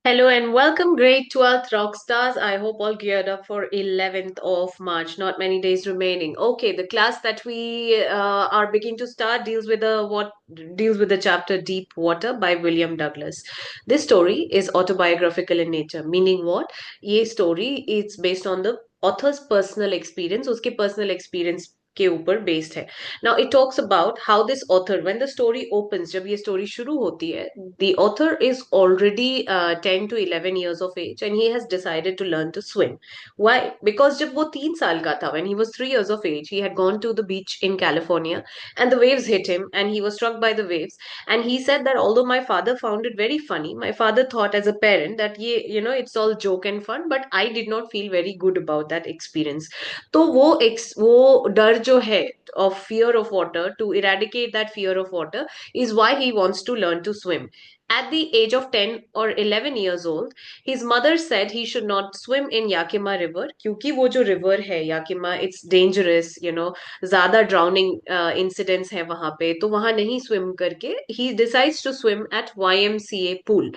Hello and welcome, grade 12th rock stars. I hope all geared up for 11th of March. Not many days remaining. Okay, the class that we are beginning to start deals with the chapter Deep Water by William Douglas. This story is autobiographical in nature. Meaning what? ये story it's based on the author's personal experience. उसके personal experience के ऊपर based है. Now it talks about how this author, when the story opens, जब ये story शुरू होती है, the author is already 10 to 11 years of age and he has decided to learn to swim. Why? Because जब वो 3 साल का था, when he was 3 years of age, he had gone to the beach in California and the waves hit him and he was struck by the waves. And he said that although my father found it very funny, my father thought as a parent that it's all joke and fun, but I did not feel very good about that experience. तो वो डर जो है of fear of water, to eradicate that fear of water, is why he wants to learn to swim. At the age of 10 or 11 years old, his mother said he should not swim in Yakima River क्योंकि वो जो river है Yakima, it's dangerous, ज़्यादा drowning incidents है वहां पे, तो वहां नहीं swim करके he decides to swim at YMCA pool.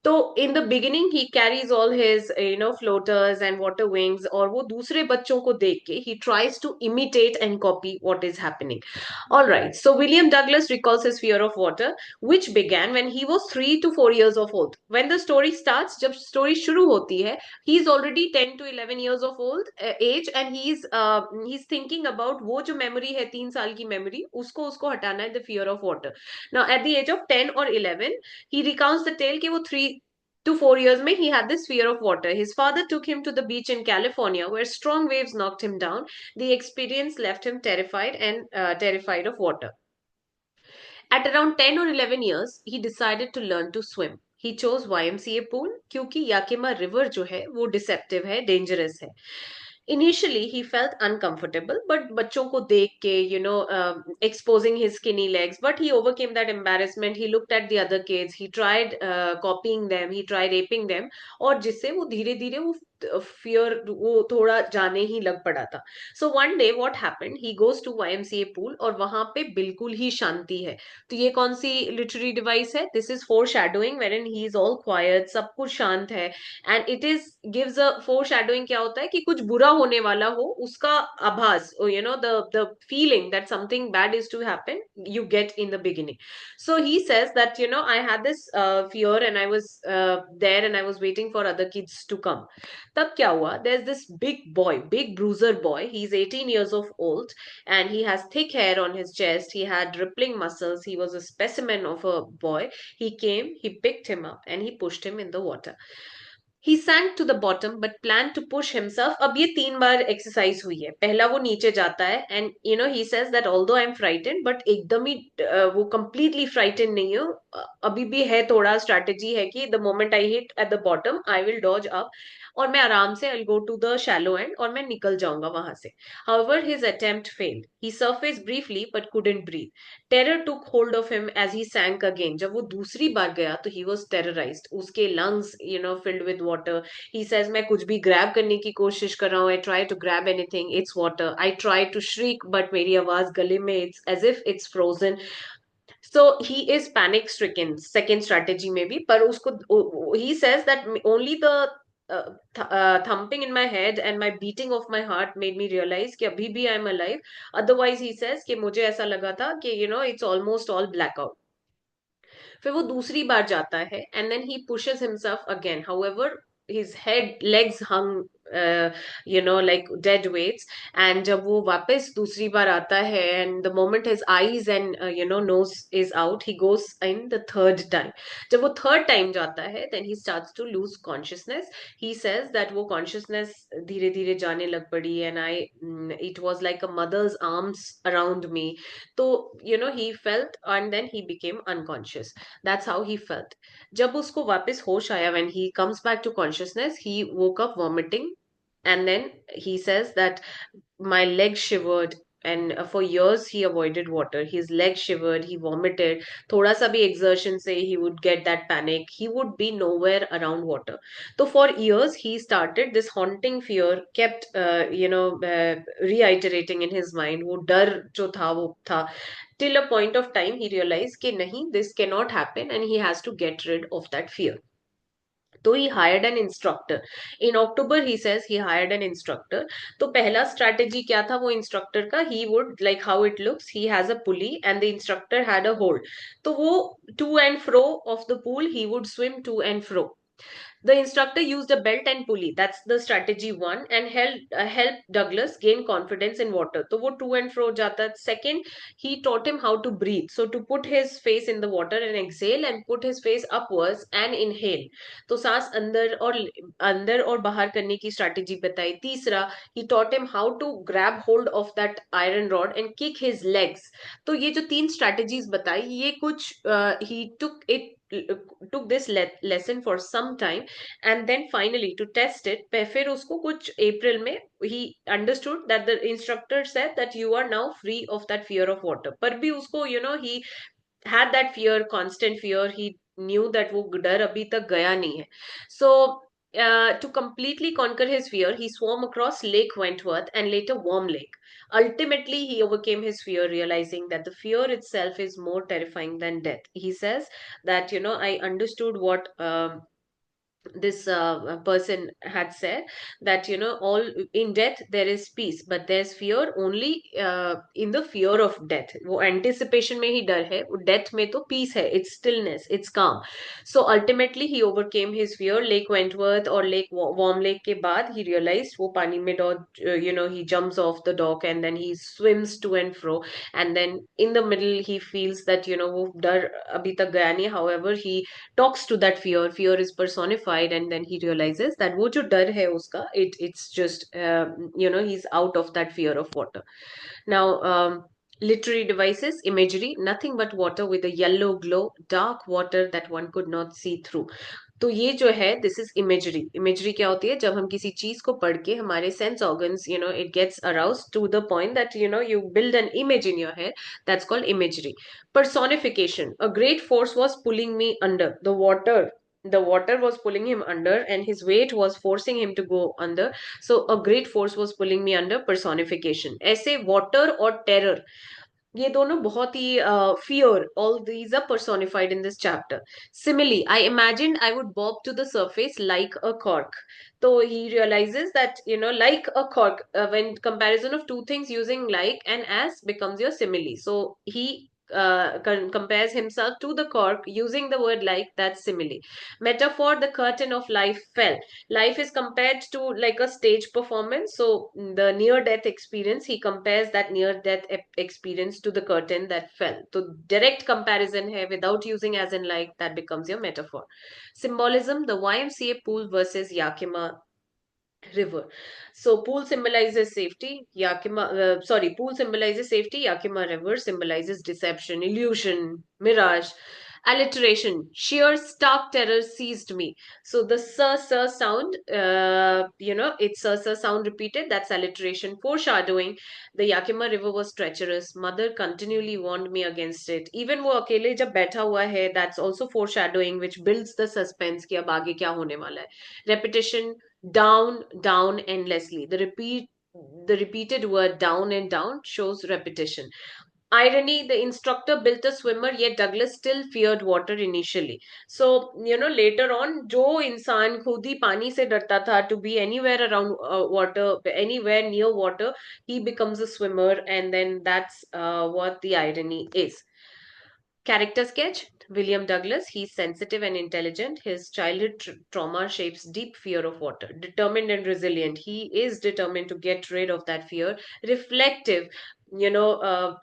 तो इन द बिगिनिंग ही carries all his floaters and water wings, और वो दूसरे बच्चों को देख के ही tries to imitate and copy what is happening. All right, so William Douglas recalls his fear of water, which began when he was 3 to 4 years of old. When the story starts, जब story शुरू होती है, he is already 10 to 11 years of old age, and he's thinking about वो जो memory है 3 साल की memory, उसको उसको हटाना है, the fear of water. Now at the age of 10 or 11, he recounts the tale कि वो 3 to 4 years में he had this fear of water. His father took him to the beach in California where strong waves knocked him down. The experience left him terrified and terrified of water. At around 10 or 11 years, he decided to learn to swim. He chose YMCA pool क्योंकि Yakima river जो है वो deceptive है, dangerous है. Initially, he felt uncomfortable, but बच्चों को देख के, exposing his skinny legs, but he overcame that embarrassment. He looked at the other kids. He tried copying them. He tried aping them, और जिससे वो धीरे धीरे वो फियर वो थोड़ा जाने ही लग पड़ा था. So one day what happened, he goes to YMCA pool और वहां पे बिल्कुल ही शांति है. तो ये कौन सी लिटरेरी डिवाइस है? This is foreshadowing, wherein he is all quiet, सब कुछ शांत है. And it is gives a foreshadowing. क्या होता है कि कुछ बुरा होने वाला हो उसका आभास, the feeling that something bad is to happen, you get in the beginning. So he says that I had this fear and I was there and I was waiting for other kids to come. तब क्या हुआ? There's this big boy, big bruiser boy. He's 18 years of old and he has thick hair on his chest. He had rippling muscles. He was a specimen of a boy. He came, he picked him up and he pushed him in the water. He sank to the bottom but planned to push himself. अब ये 3 बार exercise हुई है. पहला वो नीचे जाता है and he says that although I'm frightened, but एकदम ही वो completely frightened नहीं हूँ. अभी भी है, थोड़ा strategy है कि the moment I hit at the bottom I will dodge up और मैं आराम से I'll go to the shallow end और मैं निकल जाऊंगा वहां से. However, his attempt failed. He surfaced briefly but couldn't breathe. Terror took hold of him as he sank again. जब वो दूसरी बार गया तो he was terrorized. उसके lungs, filled with water. He says मैं कुछ भी grab करने की कोशिश कर रहा हूँ. I try to grab anything, it's water. I try to shriek, but मेरी आवाज गले में, it's as if it's frozen. So he is panic stricken. Second strategy maybe, पर उसको he says that only the thumping in my head and my beating of my heart made me realize कि अभी भी I'm alive. Otherwise he says कि मुझे ऐसा लगा था कि it's almost all blackout. फिर वो दूसरी बार जाता है and then he pushes himself again. However, his head legs hung like dead weights. And जब वो वापस दूसरी बार आता है and the moment his eyes and nose is out, he goes in the third time. जब वो third time जाता है then he starts to lose consciousness. He says that वो consciousness धीरे धीरे जाने लग पड़ी and it was like a mother's arms around me. तो he felt and then he became unconscious. That's how he felt. जब उसको वापस होश आया, when he comes back to consciousness, he woke up vomiting. And then he says that my legs shivered, and for years he avoided water. His legs shivered, he vomited. Thoda sa bhi exertion से he would get that panic. He would be nowhere around water. So for years he started this haunting fear, kept reiterating in his mind. वो डर जो था वो था. Till a point of time he realized कि नहीं, this cannot happen and he has to get rid of that fear. तो he hired an instructor in October, he says he hired an instructor. तो पहला strategy क्या था वो instructor का, he would like how it looks, he has a pulley and the instructor had a hold. तो वो to and fro of the pool he would swim to and fro. The instructor used a belt and pulley. That's the strategy one, and helped Douglas gain confidence in water. तो वो to and fro जाता. Second, he taught him how to breathe. So to put his face in the water and exhale, and put his face upwards and inhale. तो सांस अंदर और बाहर करने की strategy बताई. तीसरा, he taught him how to grab hold of that iron rod and kick his legs. तो ये जो तीन strategies बताई, ये कुछ he took this lesson for some time, and then finally to test it, फिर उसको कुछ अप्रैल में he understood that the instructor said that you are now free of that fear of water. पर भी उसको he had that fear, constant fear. He knew that वो डर अभी तक गया नहीं है. So to completely conquer his fear, he swam across Lake Wentworth and later Worm Lake. Ultimately, he overcame his fear, realizing that the fear itself is more terrifying than death. He says that, I understood what this person had said, that all in death there is peace, but there's fear only in the fear of death. वो anticipation में ही डर है, वो death में तो peace है, it's stillness, it's calm. So ultimately he overcame his fear. Lake Wentworth और Lake Warm Lake के बाद he realized वो पानी में he jumps off the dock and then he swims to and fro, and then in the middle he feels that वो डर अभी तक गया नहीं. However, he talks to that fear is personified, and then he realizes that wo jo dar hai uska, it's just he's out of that fear of water. Now, literary devices, imagery, nothing but water with a yellow glow, dark water that one could not see through. तो ये जो है, this is imagery. Imagery क्या होती है? जब हम किसी चीज को पढ़ के हमारे sense organs it gets arouse to the point that you build an image in your head. That's called imagery. Personification. A great force was pulling me under. The water was pulling him under, and his weight was forcing him to go under. So a great force was pulling me under. Personification. ऐसे water और terror, ये दोनों बहुत ही fear, all these are personified in this chapter. Simile. I imagined I would bob to the surface like a cork. So he realizes that like a cork, when comparison of two things, using like and as becomes your simile. So he compares himself to the cork using the word like. That's simile. Metaphor. The curtain of life fell. Life is compared to like a stage performance. So the near death experience, he compares that near death experience to the curtain that fell. So direct comparison hai, without using as in like, that becomes your metaphor. Symbolism. The YMCA pool versus Yakima river. So pool symbolizes safety. Pool symbolizes safety. Yakima river symbolizes deception, illusion, mirage. Alliteration. Sheer stark terror seized me. So the sir sound, it's sir sound repeated. That's alliteration. Foreshadowing. The Yakima river was treacherous. Mother continually warned me against it. Even वो अकेले जब बैठा हुआ है, that's also foreshadowing, which builds the suspense कि अब आगे क्या होने वाला है. Repetition. Down, down endlessly. The repeated word down and down shows repetition. Irony. The instructor built a swimmer, yet Douglas still feared water initially. So later on, जो इंसान खुद ही पानी से डरता था, to be anywhere around water, anywhere near water, he becomes a swimmer, and then that's what the irony is. Character sketch. William Douglas. He's sensitive and intelligent. His childhood trauma shapes deep fear of water. Determined and resilient. He is determined to get rid of that fear. Reflective. You know,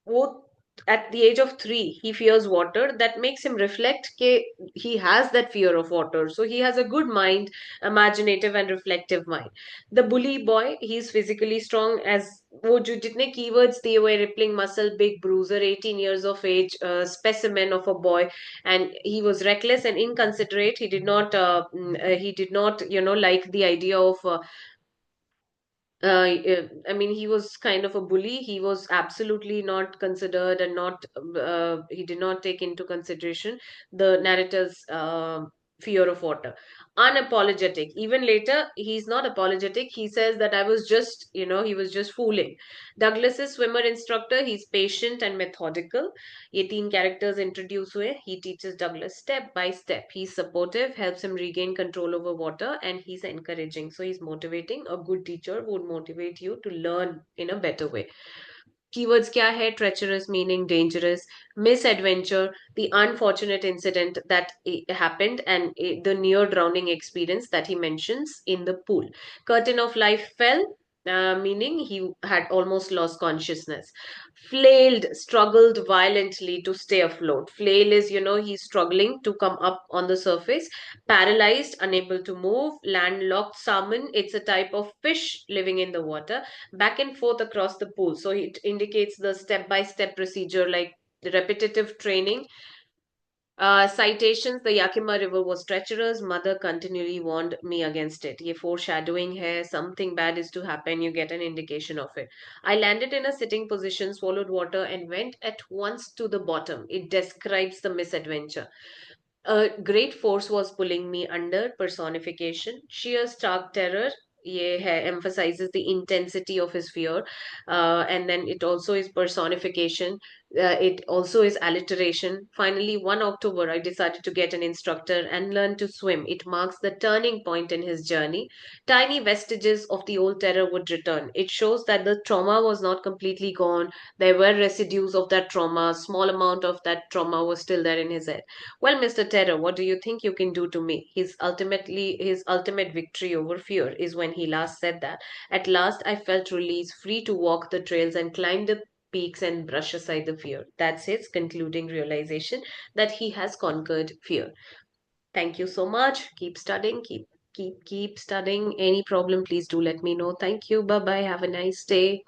वो at the age of 3 he fears water. That makes him reflect कि he has that fear of water, so he has a good mind, imaginative and reflective mind. The bully boy, he's physically strong, as वो जो जितने keywords दिए हुए, rippling muscle, big bruiser, 18 years of age, specimen of a boy. And he was reckless and inconsiderate. He did not like the idea of I mean, he was kind of a bully. He was absolutely not considered, and not he did not take into consideration the narrator's fear of water. Unapologetic. Even later, he's not apologetic. He says that I was just, he was just fooling. Douglas's swimmer instructor, he's patient and methodical. ये तीन characters introduce हुए. He teaches Douglas step by step. He's supportive, helps him regain control over water, and he's encouraging. So he's motivating. A good teacher would motivate you to learn in a better way. Keywords क्या है? Treacherous meaning dangerous, misadventure, the unfortunate incident that happened, and the near drowning experience that he mentions in the pool. Curtain of life fell, meaning he had almost lost consciousness. Flailed, struggled violently to stay afloat. Flail is, he's struggling to come up on the surface. Paralyzed, unable to move. Landlocked salmon, it's a type of fish living in the water, back and forth across the pool. So it indicates the step by step procedure, like the repetitive training. Citations: the Yakima River was treacherous. Mother continually warned me against it. ये foreshadowing है. Something bad is to happen. You get an indication of it. I landed in a sitting position, swallowed water, and went at once to the bottom. It describes the misadventure. A great force was pulling me under, personification. Sheer stark terror, ये है, emphasizes the intensity of his fear. And then it also is personification. It also is alliteration. Finally, one October, I decided to get an instructor and learn to swim. It marks the turning point in his journey. Tiny vestiges of the old terror would return. It shows that the trauma was not completely gone. There were residues of that trauma. Small amount of that trauma was still there in his head. Well, Mr. Terror, what do you think you can do to me? His ultimate victory over fear is when he last said that. At last I felt release, free to walk the trails and climb the peaks and brush aside the fear. That's his concluding realization, that he has conquered fear. Thank you so much. Keep studying, keep studying. Any problem, please do let me know. Thank you. Bye bye. Have a nice day.